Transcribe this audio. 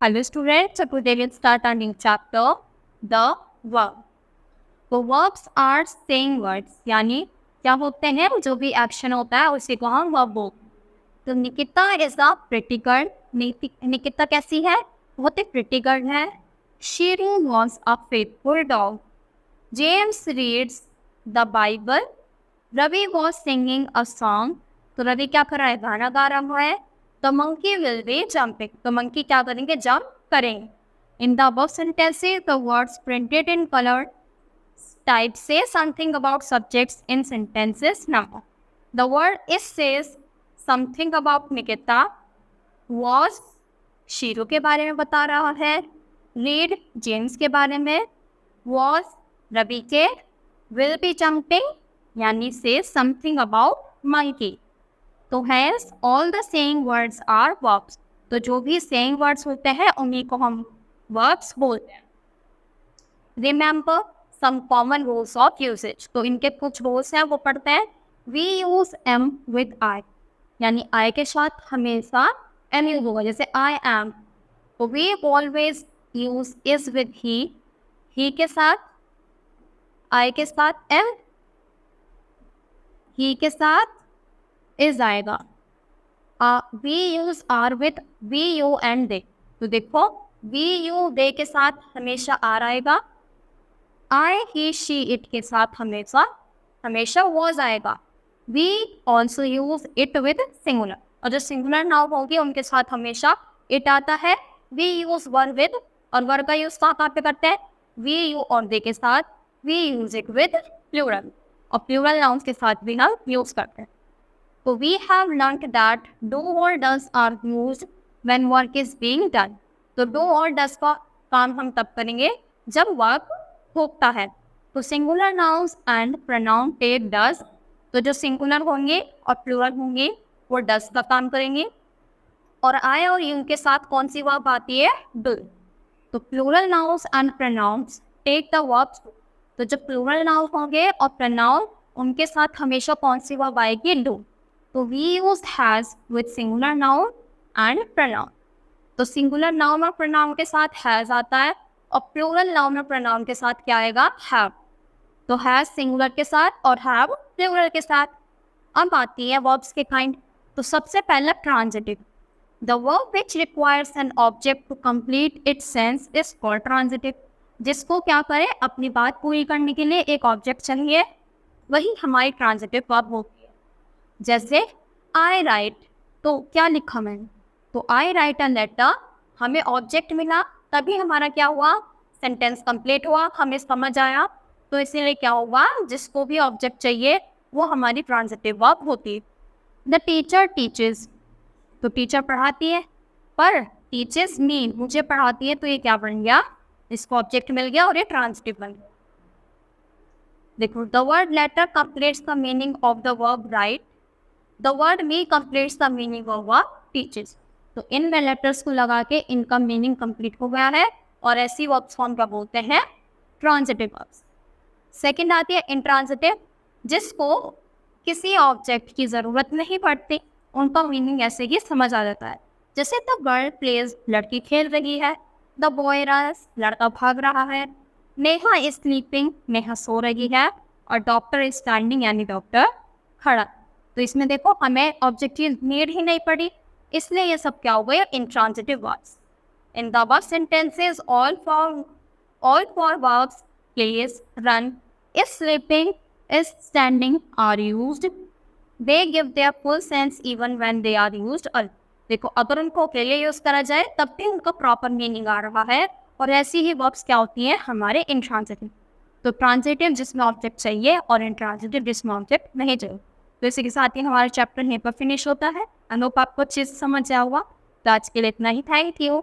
Hello students, so today we'll start our new chapter, the verb. तो verbs are saying words, यानी क्या होते हैं, जो भी एक्शन होता है उसी को हम verb बोलते हैं. तो Nikita is a pretty girl. Nikita कैसी है? बहुत ही प्रिटी गर्ल है. Sheeru was a faithful dog. James reads the Bible. Ravi was singing a song. तो रवि क्या कर रहा है? गाना गा रहा है. The monkey will be jumping. तो मंकी क्या करेंगे? जंप करेंगे. इन the above sentences the words printed in colour type say something about subjects in sentences now. The word is says something about Nikita. Was Shiru के बारे में बता रहा है. read जेम्स के बारे में. was रवि के. will be jumping यानी say something about monkey. तो hence all the saying words are verbs. तो जो भी saying words होते हैं उन्हीं को हम verbs बोलते हैं. Remember some common rules of usage. तो इनके कुछ rules हैं वो पढ़ते हैं. We use am with I. यानी I के साथ हमेशा am यूज होगा. जैसे I am. तो we always use is with he. He के साथ I के साथ am. He के साथ is आएगा. We use are with we, you and they. तो देखो we, you, they के साथ हमेशा are आएगा. I, he, she, it के साथ हमेशा was आएगा. We also use it with singular. और जो singular नाउन होगी उनके साथ हमेशा it आता है. We use were with, और were का यूज कहाँ पे करते हैं? We, you और they के साथ. We use it with plural. और plural nouns के साथ भी हम यूज करते हैं. So we have learned that do or does are used when work is being done. तो do और does का काम हम तब करेंगे जब वर्क होता है. तो singular nouns and pronoun take does. तो जो सिंगुलर होंगे और प्लूरल होंगे वो डज का काम करेंगे. और आई और यू के साथ कौन सी वर्ब आती है? डू. तो plural nouns and pronouns take the verb. तो जब प्लूरल नाउन होंगे और प्रोनाउन उनके साथ हमेशा कौन सी वर्ब आएगी? डू. तो we use has with singular noun and pronoun. तो सिंगुलर नाउन और प्रोनाउन के साथ हैज आता है और प्लूरल नाउन और प्रोनाउन के साथ क्या आएगा? हैव. तो हैज सिंगुलर के साथ और हैव प्लूरल के साथ. अब आती है वर्ब्स के काइंड. तो सबसे पहला transitive. The verb which requires an object to complete its sense is called transitive. जिसको क्या करे? अपनी बात पूरी करने के लिए एक ऑब्जेक्ट चाहिए, वही हमारी ट्रांजिटिव वर्ब होती है. जैसे आई राइट. तो क्या लिखा मैंने? तो आई राइट अ लेटर. हमें ऑब्जेक्ट मिला तभी हमारा क्या हुआ? सेंटेंस कंप्लीट हुआ, हमें समझ आया. तो इसीलिए क्या हुआ? जिसको भी ऑब्जेक्ट चाहिए वो हमारी ट्रांजिटिव वर्ब होती है. The teacher teaches. तो टीचर पढ़ाती है, पर टीचेस मी मुझे पढ़ाती है. तो ये क्या बन गया? इसको ऑब्जेक्ट मिल गया और ये ट्रांजिटिव बन गया. देखो the word letter completes the meaning of the verb right. The word me completes the meaning of verb teaches. तो इन में लेटर्स को लगा के इनका मीनिंग कंप्लीट हो गया है और ऐसी वर्ब्स फॉर्म का बोलते हैं ट्रांजिटिव वर्ब्स. सेकंड आती है इंट्रांजिटिव, जिसको किसी ऑब्जेक्ट की ज़रूरत नहीं पड़ती, उनका मीनिंग ऐसे ही समझ आ जाता है. जैसे द गर्ल प्लेज लड़की खेल रही है. द बॉय रन्स लड़का भाग रहा है. नेहा इज स्लीपिंग नेहा सो रही है. और डॉक्टर इज स्टैंडिंग यानी डॉक्टर खड़ा. तो इसमें देखो हमें ऑब्जेक्ट की नीड ही नहीं पड़ी, इसलिए ये सब क्या हो गए? Intransitive verbs. In the above sentences all four verbs plays, run, is sleeping, is standing are used. They give their full sense even when they are used all. देखो अगर उनको अकेले यूज करा जाए तब भी उनका प्रॉपर मीनिंग आ रहा है. और ऐसी ही वर्ब्स क्या होती हैं? हमारे इंट्रांजिटिव. तो ट्रांजिटिव जिसमें ऑब्जेक्ट चाहिए और इंट्रांजिटिव जिसमें ऑब्जेक्ट नहीं चाहिए. तो इसी के साथ ही हमारा चैप्टर यहीं पर फिनिश होता है. आई होप आपको अच्छे से समझ आया होगा. तो आज के लिए इतना ही. Thank you.